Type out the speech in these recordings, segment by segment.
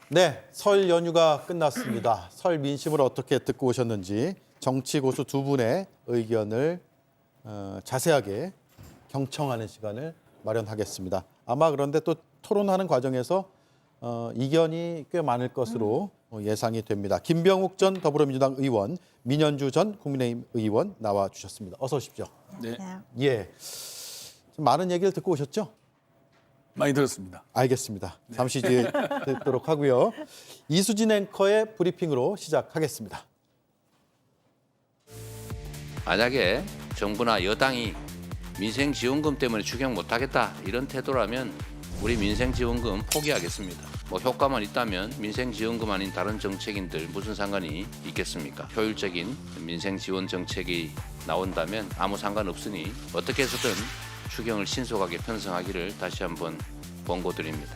네, 설 연휴가 끝났습니다. 설 민심을 어떻게 듣고 오셨는지 정치 고수 두 분의 의견을 자세하게 경청하는 시간을 마련하겠습니다. 아마 그런데 또 토론하는 과정에서 이견이 꽤 많을 것으로 예상이 됩니다. 김병욱 전 더불어민주당 의원, 민현주 전 국민의힘 의원 나와 주셨습니다. 어서 오십시오. 네, 예, 좀 많은 얘기를 듣고 오셨죠? 많이 들었습니다. 알겠습니다. 잠시 뒤에 듣도록 하고요. 이수진 앵커의 브리핑으로 시작하겠습니다. 만약에 정부나 여당이 민생지원금 때문에 추경 못하겠다 이런 태도라면 우리 민생지원금 포기하겠습니다. 뭐 효과만 있다면 민생지원금 아닌 다른 정책인들 무슨 상관이 있겠습니까? 효율적인 민생지원 정책이 나온다면 아무 상관없으니 어떻게 해서든 추경을 신속하게 편성하기를 다시 한번 권고드립니다.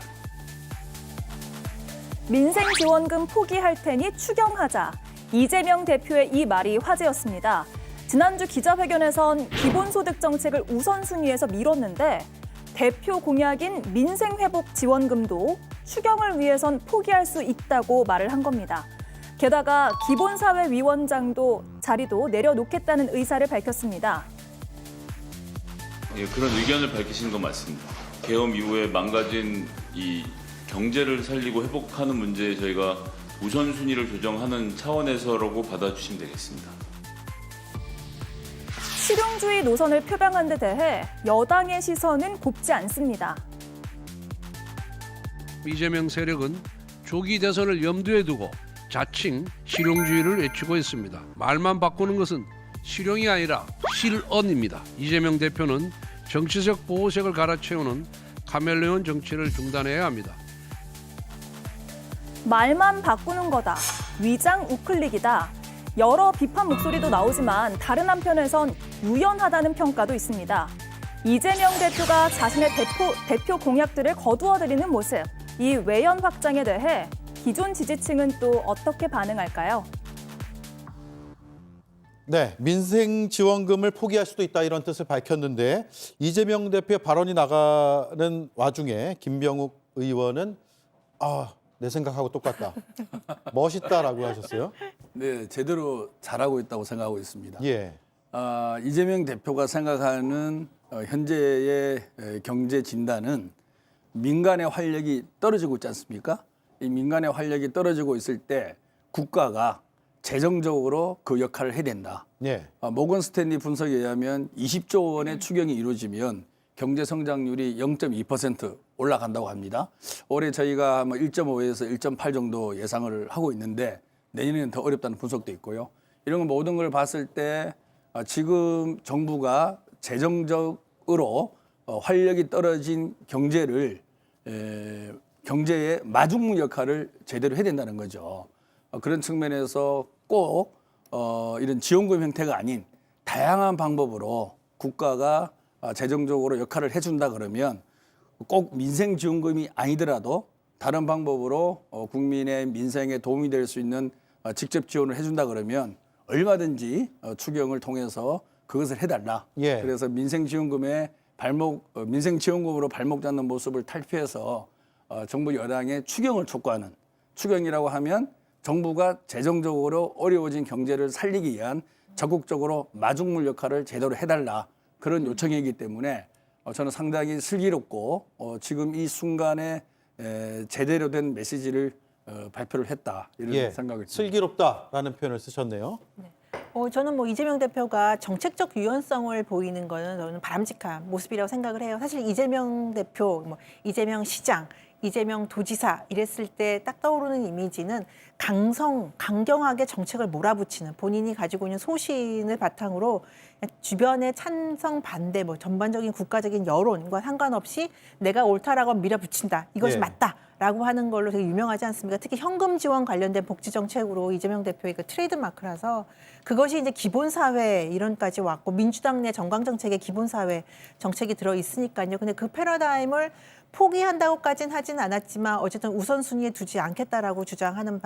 민생지원금 포기할 테니 추경하자. 이재명 대표의 이 말이 화제였습니다. 지난주 기자회견에선 기본소득 정책을 우선순위에서 미뤘는데 대표 공약인 민생회복지원금도 추경을 위해선 포기할 수 있다고 말을 한 겁니다. 게다가 기본사회위원장도 자리도 내려놓겠다는 의사를 밝혔습니다. 예, 그런 의견을 밝히신 건 맞습니다. 계엄 이후에 망가진 이 경제를 살리고 회복하는 문제에 저희가 우선순위를 조정하는 차원에서라고 받아주시면 되겠습니다. 실용주의 노선을 표방한 데 대해 여당의 시선은 곱지 않습니다. 이재명 세력은 조기 대선을 염두에 두고 자칭 실용주의를 외치고 있습니다. 말만 바꾸는 것은 실용이 아니라 실언입니다. 이재명 대표는 정치적 보호색을 갈아채우는 카멜레온 정치를 중단해야 합니다. 말만 바꾸는 거다. 위장 우클릭이다. 여러 비판 목소리도 나오지만 다른 한편에선 유연하다는 평가도 있습니다. 이재명 대표가 자신의 대표 공약들을 거두어들이는 모습, 이 외연 확장에 대해 기존 지지층은 또 어떻게 반응할까요? 네, 민생지원금을 포기할 수도 있다 이런 뜻을 밝혔는데 이재명 대표의 발언이 나가는 와중에 김병욱 의원은 내 생각하고 똑같다. 멋있다라고 하셨어요. 네, 제대로 잘하고 있다고 생각하고 있습니다. 예. 이재명 대표가 생각하는 현재의 경제 진단은 민간의 활력이 떨어지고 있지 않습니까? 이 민간의 활력이 떨어지고 있을 때 국가가 재정적으로 그 역할을 해야 된다. 예. 모건 스탠리 분석에 의하면 20조 원의 추경이 이루어지면 경제 성장률이 0.2% 올라간다고 합니다. 올해 저희가 1.5에서 1.8 정도 예상을 하고 있는데 내년에는 더 어렵다는 분석도 있고요. 이런 모든 걸 봤을 때 지금 정부가 재정적으로 활력이 떨어진 경제를 경제의 마중물 역할을 제대로 해야 된다는 거죠. 그런 측면에서 꼭 이런 지원금 형태가 아닌 다양한 방법으로 국가가 재정적으로 역할을 해준다 그러면 꼭 민생지원금이 아니더라도 다른 방법으로 국민의 민생에 도움이 될 수 있는 직접 지원을 해준다 그러면 얼마든지 추경을 통해서 그것을 해달라. 예. 그래서 민생지원금으로 발목 잡는 모습을 탈피해서 정부 여당의 추경을 촉구하는, 추경이라고 하면 정부가 재정적으로 어려워진 경제를 살리기 위한 적극적으로 마중물 역할을 제대로 해달라. 그런 요청이기 때문에 저는 상당히 슬기롭고 지금 이 순간에 제대로 된 메시지를 발표를 했다. 이런 생각을 듭니다. 슬기롭다라는 표현을 쓰셨네요. 저는 이재명 대표가 정책적 유연성을 보이는 거는 저는 바람직한 모습이라고 생각을 해요. 사실 이재명 대표, 이재명 시장, 이재명 도지사 이랬을 때 딱 떠오르는 이미지는 강경하게 정책을 몰아붙이는 본인이 가지고 있는 소신을 바탕으로 주변의 찬성 반대 전반적인 국가적인 여론과 상관없이 내가 옳다라고 밀어붙인다. 이것이 예. 맞다라고 하는 걸로 되게 유명하지 않습니까? 특히 현금 지원 관련된 복지 정책으로 이재명 대표의 그 트레이드마크라서 그것이 이제 기본사회 이론까지 왔고 민주당 내 정강 정책의 기본사회 정책이 들어 있으니까요. 근데 그 패러다임을 포기한다고까지는 하진 않았지만 어쨌든 우선순위에 두지 않겠다라고 주장하는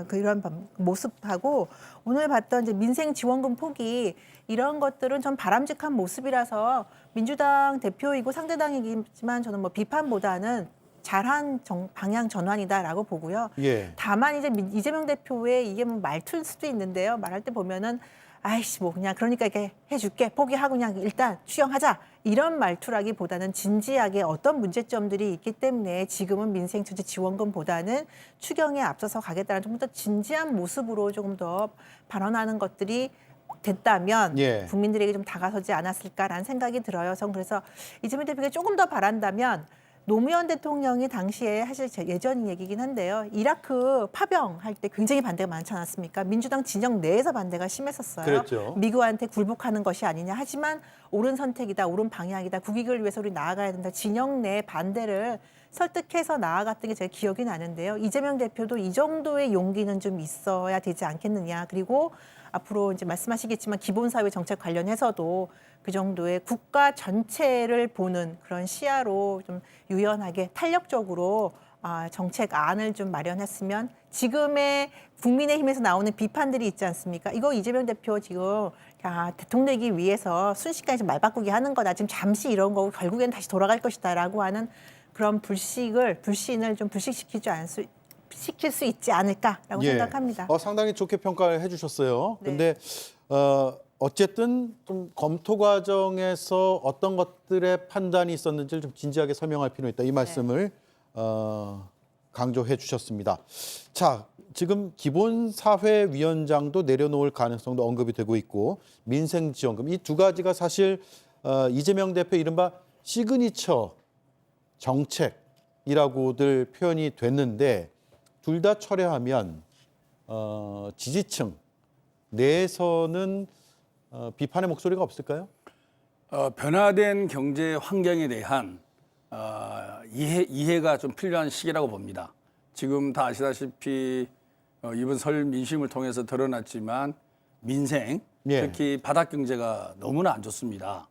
그런 모습하고 오늘 봤던 이제 민생지원금 포기 이런 것들은 전 바람직한 모습이라서 민주당 대표이고 상대당이지만 저는 비판보다는 잘한 방향 전환이다라고 보고요. 예. 다만 이제 이재명 대표의 이게 뭐 말투일 수도 있는데요. 말할 때 보면은 아이씨 뭐 그냥 그러니까 이렇게 해줄게 포기하고 그냥 일단 추경하자 이런 말투라기보다는 진지하게 어떤 문제점들이 있기 때문에 지금은 민생처지 지원금보다는 추경에 앞서서 가겠다는 좀 더 진지한 모습으로 조금 더 발언하는 것들이 됐다면 예. 국민들에게 좀 다가서지 않았을까라는 생각이 들어요. 전 그래서 이재명 대표가 조금 더 바란다면 노무현 대통령이 당시에 사실 예전 얘기긴 한데요. 이라크 파병할 때 굉장히 반대가 많지 않았습니까? 민주당 진영 내에서 반대가 심했었어요. 그랬죠. 미국한테 굴복하는 것이 아니냐. 하지만 옳은 선택이다. 옳은 방향이다. 국익을 위해서 우리 나아가야 된다. 진영 내 반대를 설득해서 나아갔던 게 제 기억이 나는데요. 이재명 대표도 이 정도의 용기는 좀 있어야 되지 않겠느냐. 그리고 앞으로 이제 말씀하시겠지만 기본사회 정책 관련해서도 그 정도의 국가 전체를 보는 그런 시야로 좀 유연하게 탄력적으로 정책안을 좀 마련했으면 지금의 국민의힘에서 나오는 비판들이 있지 않습니까? 이거 이재명 대표 지금 대통령 되기 위해서 순식간에 좀 말 바꾸기 하는 거다. 지금 잠시 이런 거고 결국엔 다시 돌아갈 것이다라고 하는 그런 불신을 좀 시킬 수 있지 않을까라고 예. 생각합니다. 상당히 좋게 평가를 해주셨어요. 네. 근데 어쨌든 좀 검토 과정에서 어떤 것들의 판단이 있었는지를 좀 진지하게 설명할 필요가 있다. 이 말씀을 강조해 주셨습니다. 자, 지금 기본사회위원장도 내려놓을 가능성도 언급이 되고 있고 민생지원금 이 두 가지가 사실 이재명 대표 이른바 시그니처 정책이라고들 표현이 됐는데 둘 다 철회하면 지지층 내에서는 비판의 목소리가 없을까요? 변화된 경제 환경에 대한 이해가 좀 필요한 시기라고 봅니다. 지금 다 아시다시피 이번 설 민심을 통해서 드러났지만 민생, 예. 특히 바닥 경제가 너무나 안 좋습니다.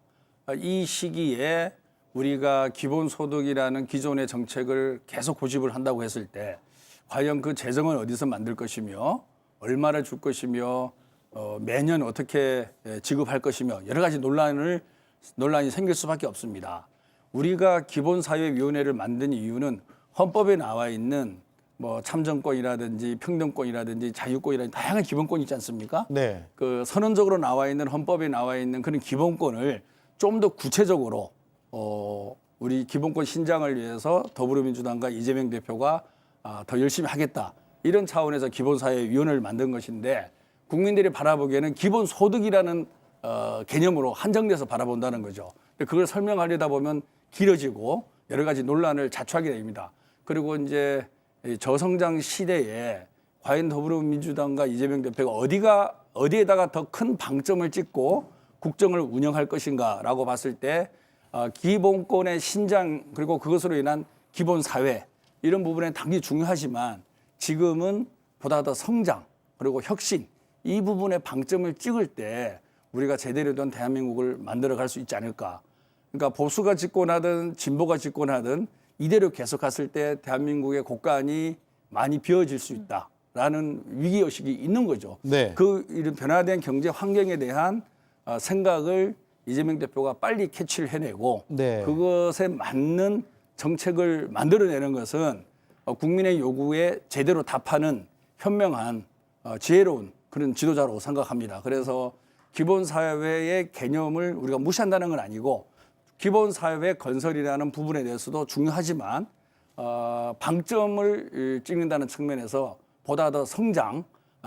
이 시기에 우리가 기본소득이라는 기존의 정책을 계속 고집을 한다고 했을 때 과연 그 재정은 어디서 만들 것이며 얼마를 줄 것이며 매년 어떻게 지급할 것이며 여러 가지 논란이 생길 수밖에 없습니다. 우리가 기본사회위원회를 만든 이유는 헌법에 나와 있는 뭐 참정권이라든지 평등권이라든지 자유권이라든지 다양한 기본권이 있지 않습니까? 네. 그 선언적으로 나와 있는 헌법에 나와 있는 그런 기본권을 좀 더 구체적으로 우리 기본권 신장을 위해서 더불어민주당과 이재명 대표가 더 열심히 하겠다. 이런 차원에서 기본사회위원회를 만든 것인데 국민들이 바라보기에는 기본소득이라는 개념으로 한정돼서 바라본다는 거죠. 그걸 설명하려다 보면 길어지고 여러 가지 논란을 자초하게 됩니다. 그리고 이제 저성장 시대에 과연 더불어민주당과 이재명 대표가 어디에다가 더 큰 방점을 찍고 국정을 운영할 것인가라고 봤을 때 기본권의 신장 그리고 그것으로 인한 기본사회 이런 부분에 당연히 중요하지만 지금은 보다 더 성장 그리고 혁신 이 부분에 방점을 찍을 때 우리가 제대로 된 대한민국을 만들어갈 수 있지 않을까. 그러니까 보수가 집권하든 진보가 집권하든 이대로 계속 갔을 때 대한민국의 곳간이 많이 비어질 수 있다라는 위기의식이 있는 거죠. 네. 그 이런 변화된 경제 환경에 대한 생각을 이재명 대표가 빨리 캐치를 해내고 네. 그것에 맞는 정책을 만들어내는 것은 국민의 요구에 제대로 답하는 현명한 지혜로운 그런 지도자로 생각합니다. 그래서 기본사회의 개념을 우리가 무시한다는 건 아니고 기본사회 건설이라는 부분에 대해서도 중요하지만 방점을 찍는다는 측면에서 보다 더 성장,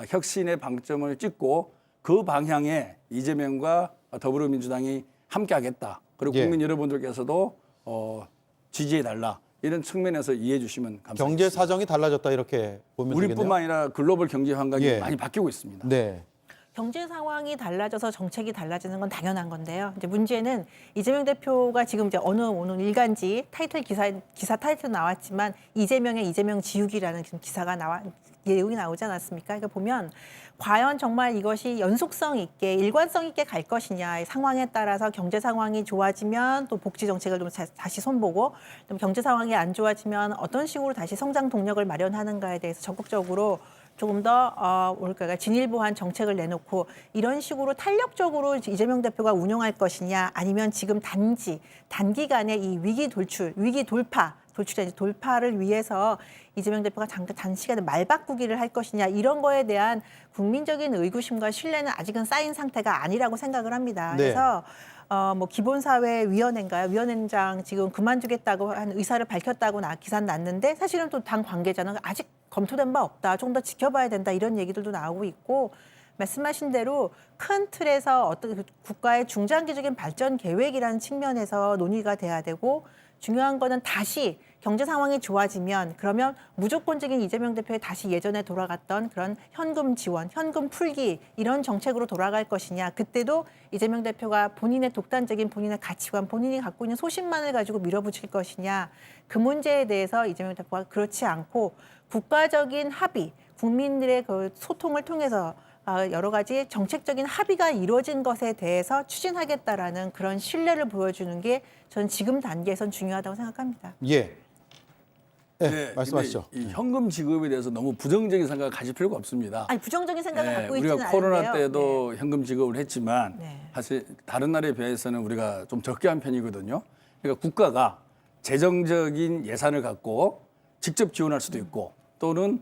혁신의 방점을 찍고 그 방향에 이재명과 더불어민주당이 함께하겠다. 그리고 예. 국민 여러분들께서도 지지해달라. 이런 측면에서 이해해 주시면 감사하겠습니다. 경제 사정이 달라졌다 이렇게 보면 되겠네요. 우리뿐만 아니라 글로벌 경제 환경이 예. 많이 바뀌고 있습니다. 네. 경제 상황이 달라져서 정책이 달라지는 건 당연한 건데요. 이제 문제는 이재명 대표가 지금 이제 오늘 일간지 기사 타이틀 나왔지만 이재명 지우기라는 기사가 내용이 나오지 않았습니까? 그러니까 보면 과연 정말 이것이 연속성 있게 일관성 있게 갈 것이냐 상황에 따라서 경제 상황이 좋아지면 또 복지 정책을 좀 다시 손보고 또 경제 상황이 안 좋아지면 어떤 식으로 다시 성장 동력을 마련하는가에 대해서 적극적으로 조금 더 진일보한 정책을 내놓고 이런 식으로 탄력적으로 이재명 대표가 운영할 것이냐 아니면 지금 단기간에 이 위기 돌파 돌파를 위해서 이재명 대표가 단시간에 말 바꾸기를 할 것이냐 이런 거에 대한 국민적인 의구심과 신뢰는 아직은 쌓인 상태가 아니라고 생각을 합니다. 네. 그래서 뭐 기본사회위원회인가요? 위원회장 지금 그만두겠다고 한 의사를 밝혔다고 기사 났는데 사실은 또 당 관계자는 아직 검토된 바 없다. 좀 더 지켜봐야 된다. 이런 얘기들도 나오고 있고 말씀하신 대로 큰 틀에서 어떤 국가의 중장기적인 발전 계획이라는 측면에서 논의가 돼야 되고 중요한 거는 다시 경제 상황이 좋아지면 그러면 무조건적인 이재명 대표의 다시 예전에 돌아갔던 그런 현금 지원, 현금 풀기 이런 정책으로 돌아갈 것이냐. 그때도 이재명 대표가 본인의 독단적인 본인의 가치관, 본인이 갖고 있는 소신만을 가지고 밀어붙일 것이냐. 그 문제에 대해서 이재명 대표가 그렇지 않고 국가적인 합의, 국민들의 그 소통을 통해서 여러 가지 정책적인 합의가 이루어진 것에 대해서 추진하겠다라는 그런 신뢰를 보여주는 게 전 지금 단계에선 중요하다고 생각합니다. 예. 네, 네, 말씀하시죠. 근데 이 현금 지급에 대해서 너무 부정적인 생각을 가질 필요가 없습니다. 아니 부정적인 생각을 갖고 우리가 있지는 코로나 않은데요. 때도 현금 지급을 했지만 네. 사실 다른 나라에 비해서는 우리가 좀 적게 한 편이거든요. 그러니까 국가가 재정적인 예산을 갖고 직접 지원할 수도 있고 또는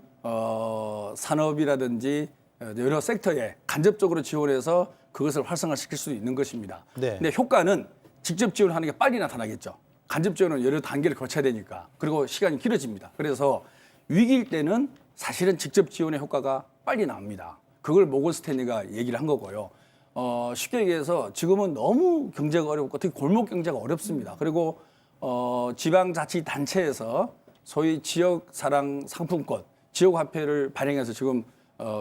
산업이라든지 여러 섹터에 간접적으로 지원해서 그것을 활성화시킬 수 있는 것입니다. 네. 근데 효과는 직접 지원하는 게 빨리 나타나겠죠. 간접 지원은 여러 단계를 거쳐야 되니까. 그리고 시간이 길어집니다. 그래서 위기일 때는 사실은 직접 지원의 효과가 빨리 나옵니다. 그걸 모건 스탠리가 얘기를 한 거고요. 쉽게 얘기해서 지금은 너무 경제가 어렵고 특히 골목 경제가 어렵습니다. 그리고 지방자치단체에서 소위 지역사랑 상품권, 지역화폐를 발행해서 지금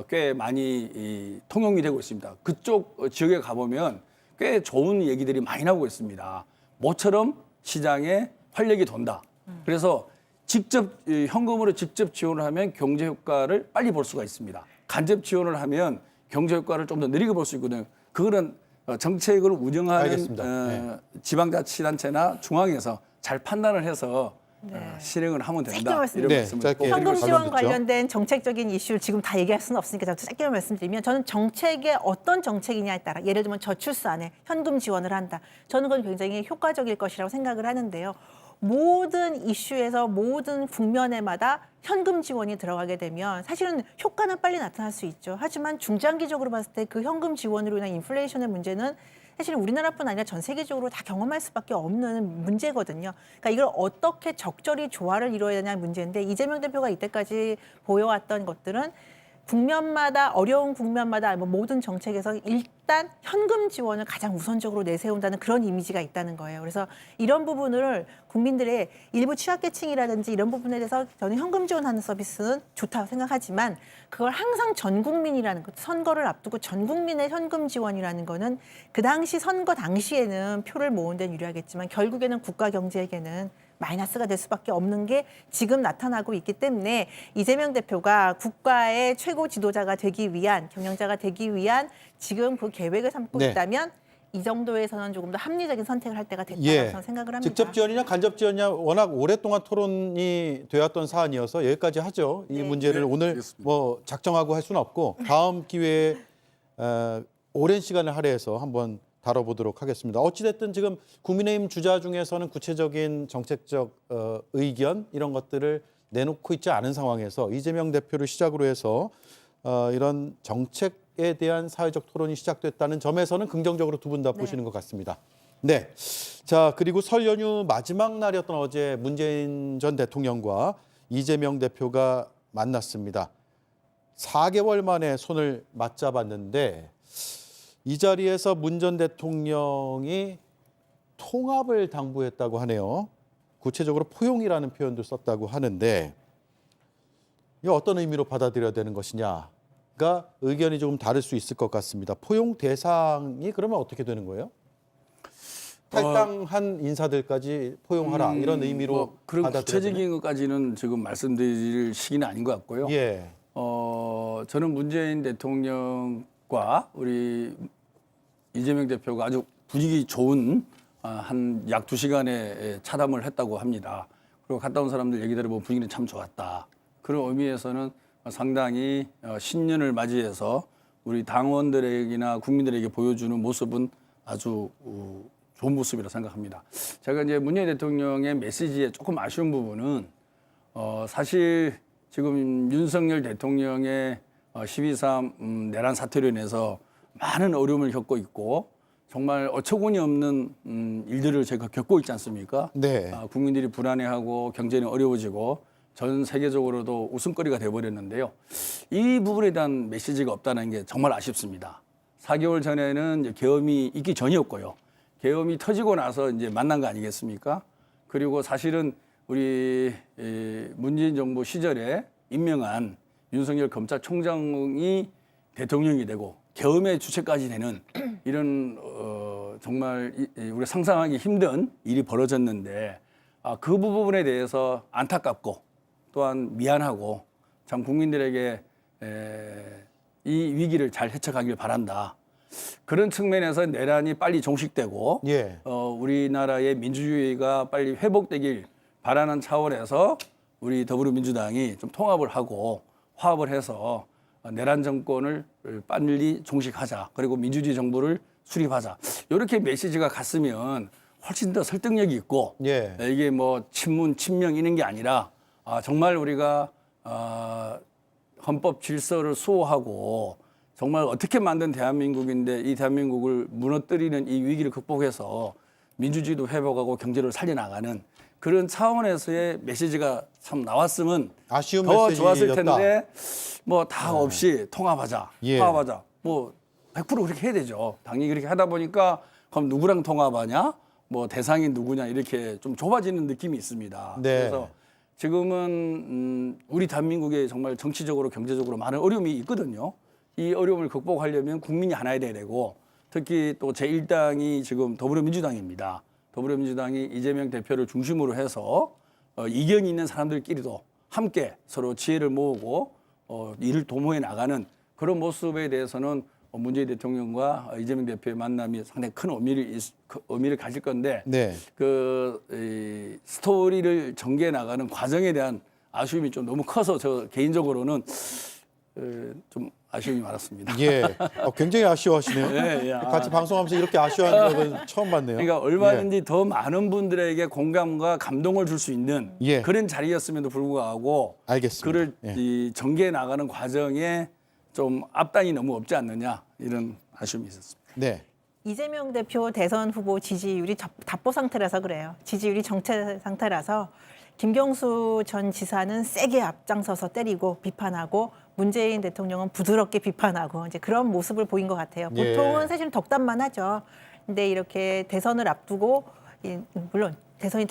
꽤 많이 통용이 되고 있습니다. 그쪽 지역에 가보면 꽤 좋은 얘기들이 많이 나오고 있습니다. 모처럼 시장에 활력이 돈다. 그래서 직접 현금으로 직접 지원을 하면 경제 효과를 빨리 볼 수가 있습니다. 간접 지원을 하면 경제 효과를 좀 더 느리게 볼 수 있거든요. 그거는 정책을 운영하는 알겠습니다. 지방자치단체나 중앙에서 잘 판단을 해서 실행을 하면 된다. 이런 네, 말씀을 짧게 꼭 현금 드리고 지원 듣죠. 관련된 정책적인 이슈를 지금 다 얘기할 수는 없으니까 제가 짧게 말씀드리면 저는 정책의 어떤 정책이냐에 따라 예를 들면 저출산에 현금 지원을 한다. 저는 그건 굉장히 효과적일 것이라고 생각을 하는데요. 모든 이슈에서 모든 국면에마다 현금 지원이 들어가게 되면 사실은 효과는 빨리 나타날 수 있죠. 하지만 중장기적으로 봤을 때 그 현금 지원으로 인한 인플레이션의 문제는 사실 우리나라뿐 아니라 전 세계적으로 다 경험할 수밖에 없는 문제거든요. 그러니까 이걸 어떻게 적절히 조화를 이루어야 되냐는 문제인데 이재명 대표가 이때까지 보여왔던 것들은 국면마다 어려운 국면마다 모든 정책에서 일단 현금 지원을 가장 우선적으로 내세운다는 그런 이미지가 있다는 거예요. 그래서 이런 부분을 국민들의 일부 취약계층이라든지 이런 부분에 대해서 저는 현금 지원하는 서비스는 좋다고 생각하지만 그걸 항상 전 국민이라는 것, 선거를 앞두고 전 국민의 현금 지원이라는 거는 그 당시 선거 당시에는 표를 모은 데는 유리하겠지만 결국에는 국가 경제에게는 마이너스가 될 수밖에 없는 게 지금 나타나고 있기 때문에 이재명 대표가 국가의 최고 지도자가 되기 위한 경영자가 되기 위한 지금 그 계획을 삼고 네. 있다면 이 정도에서는 조금 더 합리적인 선택을 할 때가 됐다고 예. 저는 생각을 합니다. 직접 지원이냐 간접 지원이냐 워낙 오랫동안 토론이 되었던 사안이어서 여기까지 하죠. 이 네. 문제를 네, 오늘 알겠습니다. 뭐 작정하고 할 수는 없고 다음 기회에 오랜 시간을 할애해서 한번 다뤄보도록 하겠습니다. 어찌됐든 지금 국민의힘 주자 중에서는 구체적인 정책적 의견 이런 것들을 내놓고 있지 않은 상황에서 이재명 대표를 시작으로 해서 이런 정책에 대한 사회적 토론이 시작됐다는 점에서는 긍정적으로 두 분 다 보시는 것 같습니다. 네. 자, 그리고 설 연휴 마지막 날이었던 어제 문재인 전 대통령과 이재명 대표가 만났습니다. 4개월 만에 손을 맞잡았는데 이 자리에서 문 전 대통령이 통합을 당부했다고 하네요. 구체적으로 포용이라는 표현도 썼다고 하는데 이거 어떤 의미로 받아들여야 되는 것이냐가 의견이 조금 다를 수 있을 것 같습니다. 포용 대상이 그러면 어떻게 되는 거예요? 탈당한 인사들까지 포용하라 이런 의미로 그런 받아들여야 되나요? 구체적인 것까지는 지금 말씀드릴 시기는 아닌 것 같고요. 예. 저는 문재인 대통령과 우리 이재명 대표가 아주 분위기 좋은 한 약 2시간의 차담을 했다고 합니다. 그리고 갔다 온 사람들 얘기 들어보면 분위기는 참 좋았다. 그런 의미에서는 상당히 신년을 맞이해서 우리 당원들에게나 국민들에게 보여주는 모습은 아주 좋은 모습이라 생각합니다. 제가 이제 문재인 대통령의 메시지에 조금 아쉬운 부분은 사실 지금 윤석열 대통령의 12.3 내란 사태로 인해서 많은 어려움을 겪고 있고 정말 어처구니 없는 일들을 제가 겪고 있지 않습니까? 네. 국민들이 불안해하고 경제는 어려워지고 전 세계적으로도 웃음거리가 돼버렸는데요. 이 부분에 대한 메시지가 없다는 게 정말 아쉽습니다. 4개월 전에는 이제 계엄이 있기 전이었고요. 계엄이 터지고 나서 이제 만난 거 아니겠습니까? 그리고 사실은 우리 문재인 정부 시절에 임명한 윤석열 검찰총장이 대통령이 되고 계엄의 주체까지 되는 이런 정말 우리가 상상하기 힘든 일이 벌어졌는데 그 부분에 대해서 안타깝고 또한 미안하고 참 국민들에게 이 위기를 잘 헤쳐가길 바란다. 그런 측면에서 내란이 빨리 종식되고 예. 우리나라의 민주주의가 빨리 회복되길 바라는 차원에서 우리 더불어민주당이 좀 통합을 하고 화합을 해서 내란 정권을 빨리 종식하자. 그리고 민주주의 정부를 수립하자. 이렇게 메시지가 갔으면 훨씬 더 설득력이 있고 예. 이게 뭐 친문, 친명 이런 게 아니라 정말 우리가 헌법 질서를 수호하고 정말 어떻게 만든 대한민국인데 이 대한민국을 무너뜨리는 이 위기를 극복해서 민주주의도 회복하고 경제를 살려나가는 그런 차원에서의 메시지가 참 나왔으면 아쉬운 더 메시지였다. 좋았을 텐데 뭐 다 없이 통합하자, 예. 화합하자. 뭐 100% 그렇게 해야 되죠. 당연히 그렇게 하다 보니까 그럼 누구랑 통합하냐? 뭐 대상이 누구냐 이렇게 좀 좁아지는 느낌이 있습니다. 네. 그래서 지금은 우리 대한민국에 정말 정치적으로 경제적으로 많은 어려움이 있거든요. 이 어려움을 극복하려면 국민이 하나야 돼야 되고 특히 또 제1당이 지금 더불어민주당입니다. 더불어민주당이 이재명 대표를 중심으로 해서 이견이 있는 사람들끼리도 함께 서로 지혜를 모으고 이를 도모해 나가는 그런 모습에 대해서는 문재인 대통령과 이재명 대표의 만남이 상당히 큰 의미를 가질 건데 네. 이 스토리를 전개해 나가는 과정에 대한 아쉬움이 좀 너무 커서 저 개인적으로는 좀 아쉬움이 많았습니다. 예. 굉장히 아쉬워하시네요. 예, 예. 같이 방송하면서 이렇게 아쉬워하는 적은 처음 봤네요. 그러니까 얼마든지 더 많은 분들에게 공감과 감동을 줄 수 있는 예. 그런 자리였음에도 불구하고 알겠습니다. 그를 예. 이 전개해 나가는 과정에 좀 앞단이 너무 없지 않느냐 이런 아쉬움이 있었습니다. 네. 이재명 대표 대선 후보 지지율이 답보 상태라서 그래요. 지지율이 정체 상태라서 김경수 전 지사는 세게 앞장서서 때리고 비판하고 문재인 대통령은 부드럽게 비판하고 이제 그런 모습을 보인 것 같아요. 예. 보통은 사실 덕담만 하죠. 근데 이렇게 대선을 앞두고 물론 대선이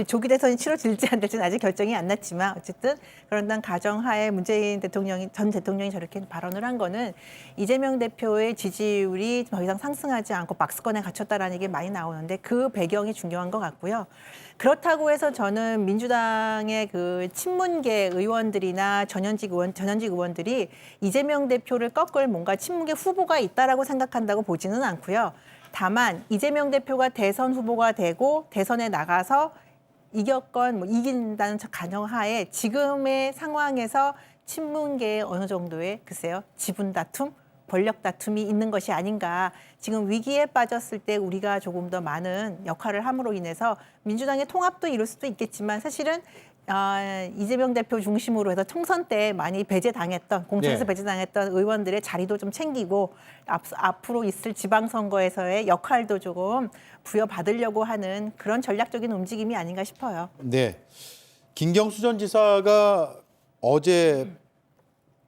조기 대선이 치러질지 안 될지는 아직 결정이 안 났지만 어쨌든 그런 가정하에 문재인 전 대통령이 저렇게 발언을 한 거는 이재명 대표의 지지율이 더 이상 상승하지 않고 박스권에 갇혔다라는 얘기 많이 나오는데 그 배경이 중요한 것 같고요. 그렇다고 해서 저는 민주당의 그 친문계 의원들이나 전현직 의원들이 이재명 대표를 꺾을 뭔가 친문계 후보가 있다라고 생각한다고 보지는 않고요. 다만 이재명 대표가 대선 후보가 되고 대선에 나가서 이긴다는 가정하에 지금의 상황에서 친문계에 어느 정도의 글쎄요 지분 다툼, 권력 다툼이 있는 것이 아닌가. 지금 위기에 빠졌을 때 우리가 조금 더 많은 역할을 함으로 인해서 민주당의 통합도 이룰 수도 있겠지만 사실은 이재명 대표 중심으로 해서 총선 때 많이 공천에서 네. 배제당했던 의원들의 자리도 좀 챙기고 앞으로 있을 지방선거에서의 역할도 조금 부여받으려고 하는 그런 전략적인 움직임이 아닌가 싶어요. 네. 김경수 전 지사가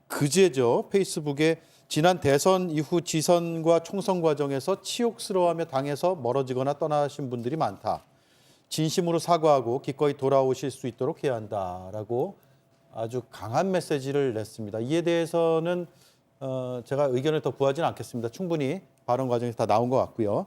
그제죠. 페이스북에 지난 대선 이후 지선과 총선 과정에서 치욕스러워하며 당에서 멀어지거나 떠나신 분들이 많다. 진심으로 사과하고 기꺼이 돌아오실 수 있도록 해야 한다라고 아주 강한 메시지를 냈습니다. 이에 대해서는 제가 의견을 더 구하지는 않겠습니다. 충분히 발언 과정에서 다 나온 것 같고요.